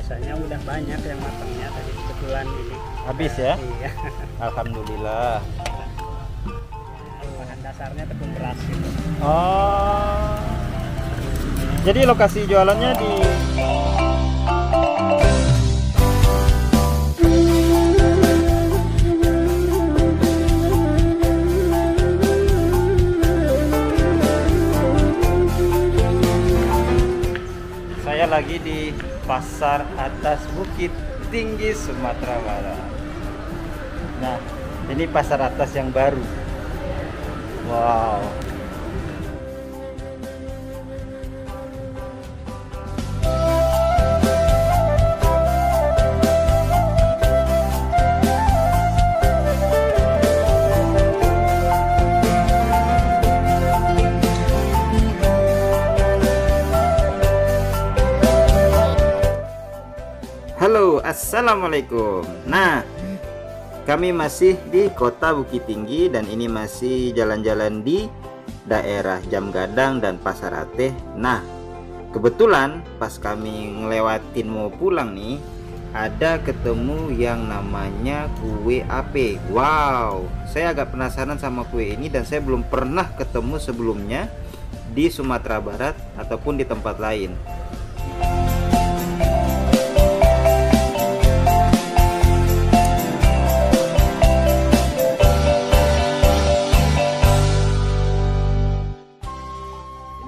biasanya udah banyak yang matangnya tadi kebetulan ini. Habis ya? Iya. Alhamdulillah. Bahan dasarnya tepung beras gitu. Oh. Jadi lokasi jualannya di Saya lagi di Pasar Atas Bukit Tinggi, Sumatera Barat. Nah, ini pasar atas yang baru. Wow. Halo, assalamualaikum. Nah, kami masih di Kota Bukit Tinggi dan ini masih jalan-jalan di daerah Jam Gadang dan Pasar Ateh. Nah, kebetulan pas kami ngelewatin mau pulang nih, ada ketemu yang namanya kue ape. Wow, saya agak penasaran sama kue ini dan saya belum pernah ketemu sebelumnya di Sumatera Barat ataupun di tempat lain.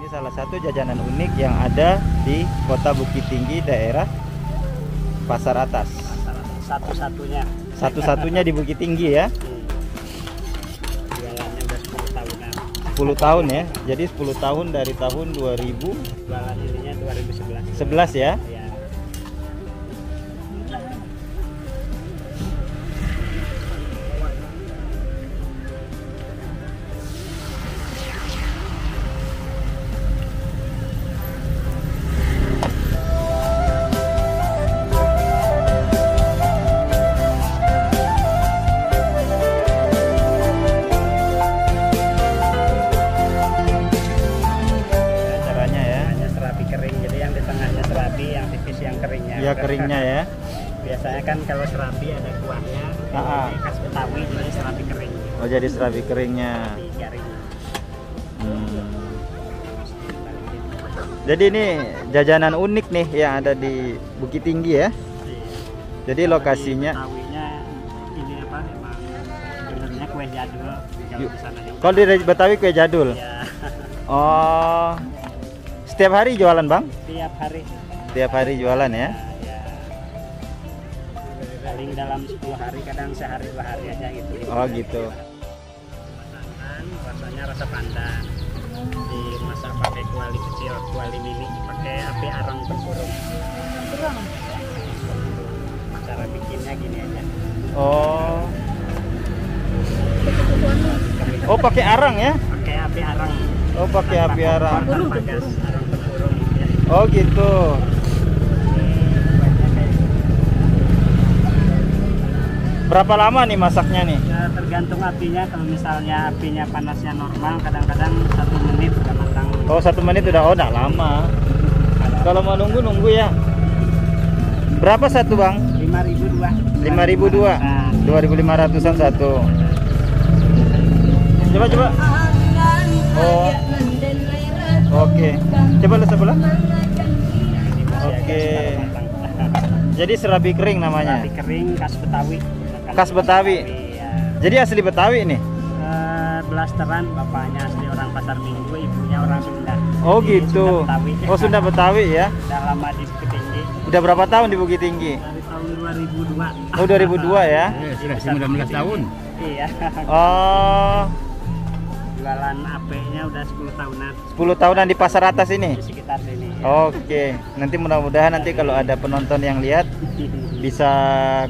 Salah satu jajanan unik yang ada di Kota Bukit Tinggi daerah Pasar Atas. Satu-satunya. Satu-satunya di Bukit Tinggi ya. Jualannya udah 10 tahunan. 10 tahun ya. Jadi 10 tahun dari tahun 2011 Jualan ininya 2011. ya. Ya. Caranya ya. Hanya serabi kering. Jadi yang di tengahnya serabi, yang tipis yang keringnya. Ya keringnya ya. Biasanya kan kalau serabi ada kuahnya. Ah. Ini khas Betawi jadi serabi kering. Oh, jadi serabi keringnya. Digaring. Jadi ini jajanan unik nih yang ada di Bukit Tinggi ya. Jadi lokasinya Betawinya ini apa? Emang sebenarnya kue jadul kalau di sana juga. kalau di Betawi kue jadul. Ya, Oh. Setiap hari jualan, Bang? tiap hari. Setiap hari jualan ya. Ya. Paling dalam 10 hari, kadang sehari 2 hari aja gitu. Oh, gitu. Masakan rasanya rasa pandan. Dimasak pakai kuali kecil, kuali mini, pakai api arang tempurung. Cara bikinnya gini aja. Oh. Oh, pakai arang ya? Pakai api arang. Oh, pakai api arang. Tanpa gas, arang tempurung. Ya. Oh, gitu. Berapa lama nih masaknya nih? Ya, tergantung apinya. Kalau misalnya apinya panasnya normal, kadang-kadang 1 menit udah matang. Oh, 1 menit udah. Oh, enggak lama. Kalau mau nunggu ya. Berapa satu, Bang? 5.002. 5.002. Nah, 2.500-an satu. Coba. Oh. Oke. Coba lu sebelah. ini masih Oke. agak setengah matang. Jadi serabi kering namanya. Serabi kering khas Betawi. Khas Betawi. Ya. Jadi asli Betawi nih. Blasteran, bapaknya asli orang Pasar Minggu, ibunya orang Sunda. Oh, Jadi gitu. Sunda Betawi. Oh, Sunda Betawi ya. Udah lama di Bukit Tinggi Udah berapa tahun di Bukit Tinggi? dari tahun 2002. Oh, 2002 ya. Sudah 19 tahun. Iya. Oh, Jualan AP-nya udah 10 tahunan 10 tahunan di Pasar Atas ini. di sekitar sini. Oke, nanti mudah-mudahan nanti kalau ada penonton yang lihat bisa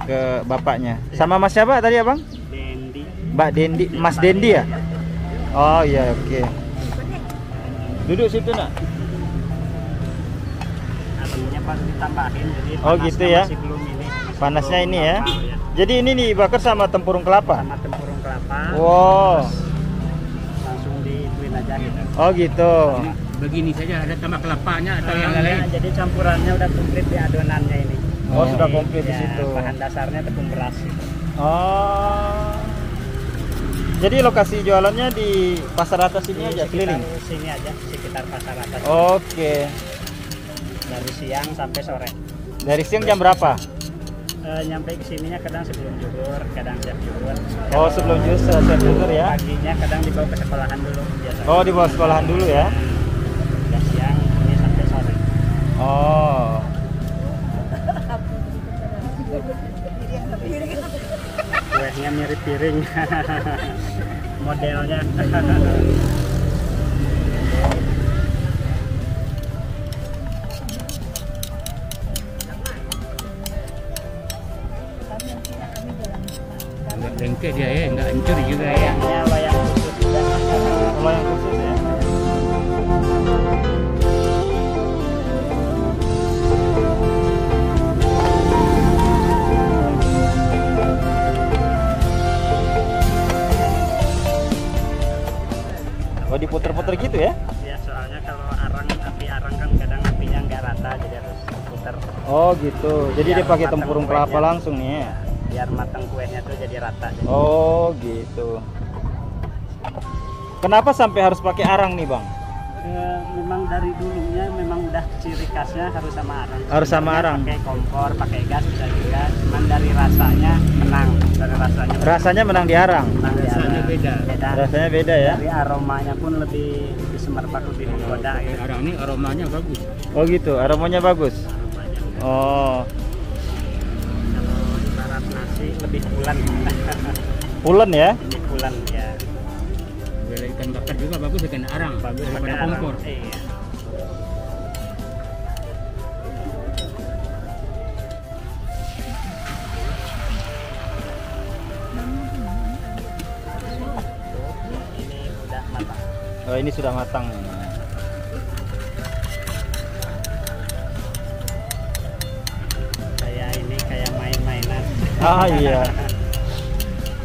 ke bapaknya. Sama Mas siapa tadi ya, Bang? Dendi. Mbak Dendi, Mas Dendi ya? Oh iya, oke. Duduk situ, Nak. Apinya baru ditambahin jadi Oh, panasnya gitu ya. masih belum ini. Masih Panasnya belum ini ya. normal, ya. Jadi ini dibakar sama tempurung kelapa. Sama tempurung kelapa. Wow. Langsung diituin aja gitu. Oh gitu. Begini saja, ada tambah kelapanya atau yang Nah, lain. jadi campurannya udah komplit di adonannya ini. Oh, sudah komplit di Ya, situ. bahan dasarnya tepung beras gitu. Oh. Jadi lokasi jualannya di pasar atas ini Di aja keliling. sini aja, sekitar pasar atas. Oke. Dari siang sampai sore. Dari siang jam berapa? Nyampe ke sininya kadang sebelum zuhur, kadang jam zuhur. Oh, sebelum siap zuhur ya. Paginya kadang dibawa ke sekolahan dulu biasanya. Oh, di bawah sekolahan dulu ya. Dan siang ini sampai sore. Oh. Kuehnya mirip piring. Modelnya. Enggak lengket dia ya, enggak hancur juga ya. Ini loyang khusus juga. Kalau yang khusus ya. Oh, diputer-puter gitu ya? Ya soalnya kalau api arang kan kadang apinya nggak rata jadi harus puter. Oh, gitu. Jadi Biar dia pakai matang tempurung kuenya. kelapa langsung nih ya. Biar matang kuehnya tuh jadi rata. Jadi Oh, gitu. Kenapa sampai harus pakai arang nih, Bang? memang dari dulunya memang udah ciri khasnya harus sama arang. Harus sama Sebenarnya arang. Pakai kompor, pakai gas bisa juga. Cuman dari rasanya menang. Dari Rasanya menang di arang. menang di Rasanya arang. beda. Rasanya beda ya. Dari aromanya pun lebih semerbak, lebih menggoda Pakai gitu. arang ini aromanya bagus. Oh, gitu. Aromanya bagus. Aromanya. Oh, Kalau ibarat nasi lebih pulen. pulen ya. Lebih pulen ya. Bila ikan bakar juga bagus ikan arang. Bagus daripada pakai arang. kompor. Iya. Ini udah matang. Oh, ini sudah matang. Kayak ini kayak main-mainan. Ah, iya.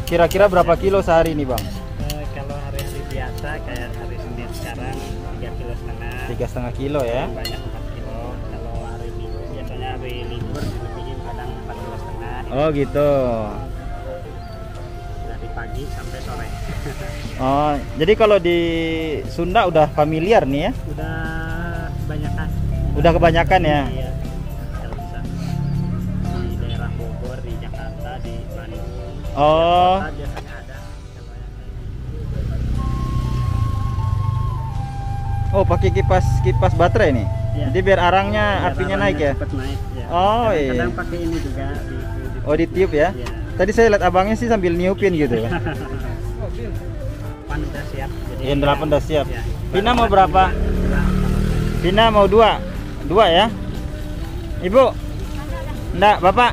Kira-kira berapa kilo sehari nih, Bang? Kalau hari biasa kayak hari Senin sekarang 3,5 kilo. 3,5 kilo ya. Banyak 4 kilo. Kalau hari Minggu biasanya hari libur dilebihin kadang 4,5 kilo. Oh, gitu. Dari pagi sampai sore. Oh, jadi kalau di Sunda udah familiar nih ya? Udah banyakan. Udah kebanyakan ya? Iya. Kalau bisa di daerah Bogor, di Jakarta, di Bandung. Oh. Kota biasanya ada. Oh, pakai kipas baterai nih. Iya. Jadi biar arangnya Biar apinya arangnya naik ya. cepet naik, ya. Oh, iya. Kadang pakai ini juga di Oh, ditiup ya. Iya. Tadi saya lihat abangnya sih sambil niupin gitu. Pan udah siap. Jadi Yang 8 udah siap. ya. Vina mau berapa? Vina mau 2. 2 ya. Ibu. Enggak, Bapak.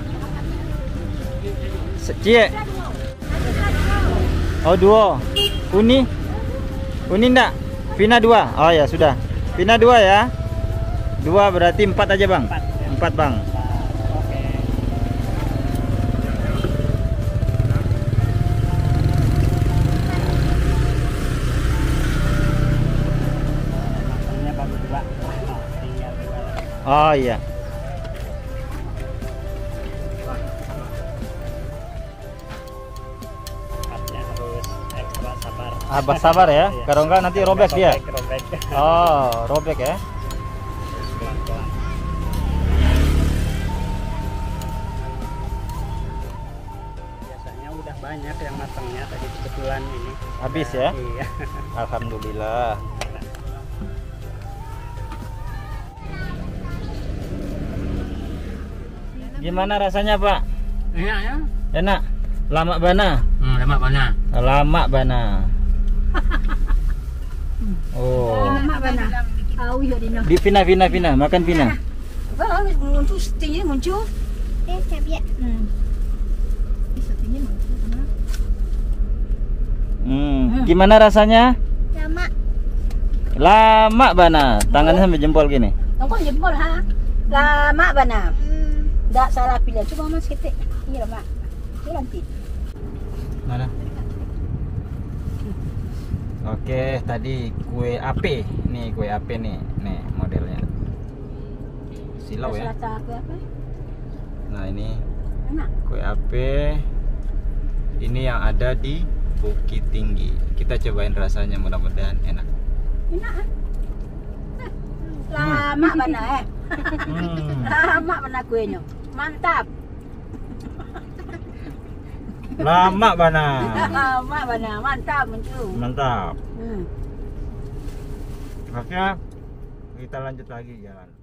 Cie. Oh, 2. Uni. Uni enggak? Vina 2. Oh ya, sudah. Vina 2 ya. 2 berarti 4 aja, Bang. 4, ya. 4, Bang. Oke. Matangnya baru 2. Tinggal 2 lagi. Oh iya. Angkatnya harus ekstra sabar. Abah sabar ya. Iya. Kalau enggak nanti robek dia. Robek. Oh, robek ya. Pelan-pelan. Biasanya udah banyak yang matangnya tadi kebetulan ini. Habis ya? Iya. Alhamdulillah. Gimana rasanya, Pak? Enak ya? Enak. Lama bana. Lemak mana? Lama bana. Oh. Mak bana. Au yo dino. Di Vina makan Vina. Ba muncul tinggi muncul. Siap ya. Bisa tinggi muncul sana. Gimana rasanya? Lama. Lama bana. Tangannya sampai jempol gini. Tongkol jempol ha. Lama bana. Enggak salah pilih. Coba Mas kita. Iya, Mak. Ini nanti. Mana? Oke, tadi kue ape. Nih kue ape nih modelnya. Silau ya. Rasa aku apa? ini Enak. kue ape. Ini yang ada di Bukit Tinggi. Kita cobain rasanya, mudah-mudahan enak. Enak. Lama bana Lama bana kuenya. Mantap. Lama bana. Lama bana, mantap muncul. Mantap. Hmm. Oke, kita lanjut lagi jalan.